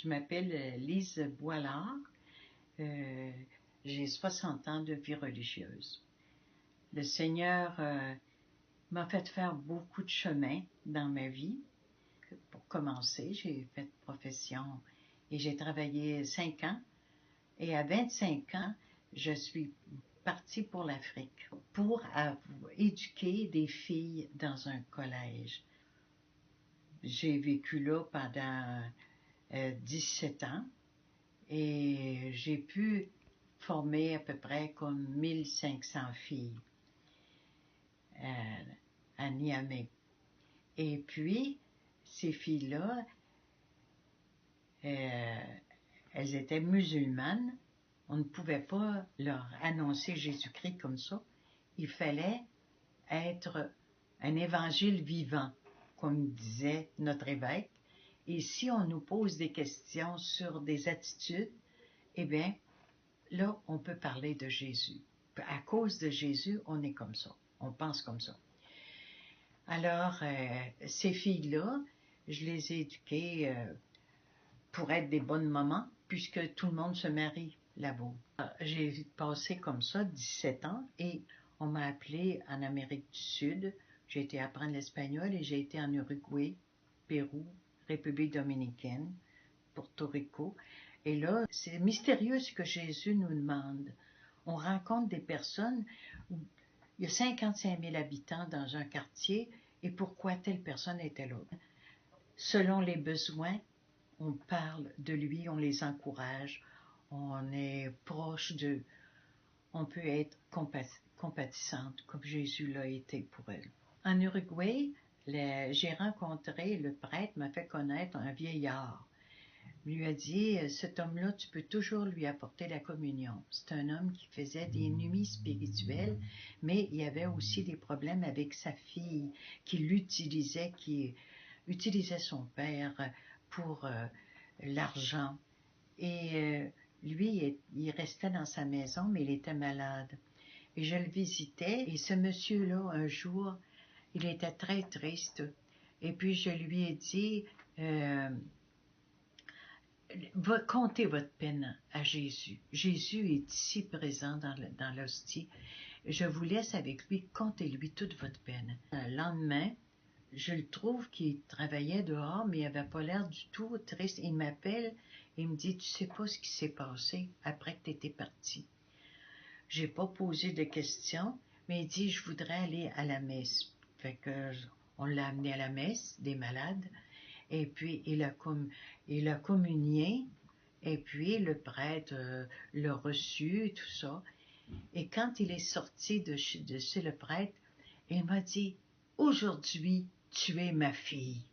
Je m'appelle Lise Boilard. J'ai 60 ans de vie religieuse. Le Seigneur m'a fait faire beaucoup de chemin dans ma vie. Pour commencer, j'ai fait profession et j'ai travaillé 5 ans. Et à 25 ans, je suis partie pour l'Afrique pour éduquer des filles dans un collège. J'ai vécu là pendant 17 ans et j'ai pu former à peu près comme 1500 filles à Niamey. Et puis, ces filles-là, elles étaient musulmanes. On ne pouvait pas leur annoncer Jésus-Christ comme ça. Il fallait être un évangile vivant, comme disait notre évêque. Et si on nous pose des questions sur des attitudes, eh bien, là, on peut parler de Jésus. À cause de Jésus, on est comme ça. On pense comme ça. Alors, ces filles-là, je les ai éduquées pour être des bonnes mamans, puisque tout le monde se marie là-bas. J'ai passé comme ça 17 ans et on m'a appelée en Amérique du Sud. J'ai été apprendre l'espagnol et j'ai été en Uruguay, Pérou, République dominicaine, Porto Rico. Et là, c'est mystérieux ce que Jésus nous demande. On rencontre des personnes où il y a 55 000 habitants dans un quartier et pourquoi telle personne était là. Selon les besoins, on parle de lui, on les encourage, on est proche d'eux, on peut être compatissante comme Jésus l'a été pour elle. En Uruguay, j'ai rencontré, le prêtre m'a fait connaître un vieillard. Il lui a dit, cet homme-là, tu peux toujours lui apporter la communion. C'est un homme qui faisait des nuits spirituelles, mais il y avait aussi des problèmes avec sa fille, qui utilisait son père pour l'argent. Et lui, il restait dans sa maison, mais il était malade. Et je le visitais, et ce monsieur-là, un jour, il était très triste. Et puis je lui ai dit, contez votre peine à Jésus. Jésus est ici présent dans l'hostie. Je vous laisse avec lui, comptez-lui toute votre peine. Le lendemain, je le trouve qu'il travaillait dehors, mais il n'avait pas l'air du tout triste. Il m'appelle et me dit, tu sais pas ce qui s'est passé après que tu étais parti. J'ai pas posé de questions, mais il dit, je voudrais aller à la messe. Fait que on l'a amené à la messe des malades, et puis il a communié, et puis le prêtre l'a reçu, tout ça. Et quand il est sorti de chez le prêtre, il m'a dit, aujourd'hui, tu es ma fille.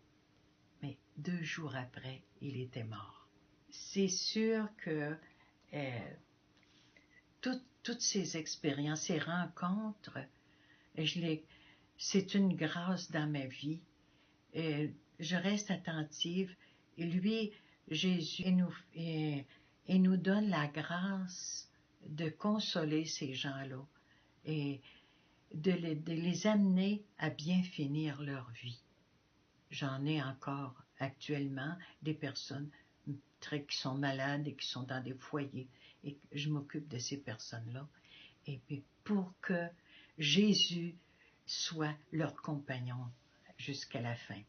Mais 2 jours après, il était mort. C'est sûr que toutes ces expériences, ces rencontres, c'est une grâce dans ma vie. Je reste attentive. Et lui, Jésus, il nous donne la grâce de consoler ces gens-là et de les amener à bien finir leur vie. J'en ai encore actuellement des personnes qui sont malades et qui sont dans des foyers et je m'occupe de ces personnes-là. Et puis pour que Jésus soit leur compagnon jusqu'à la fin.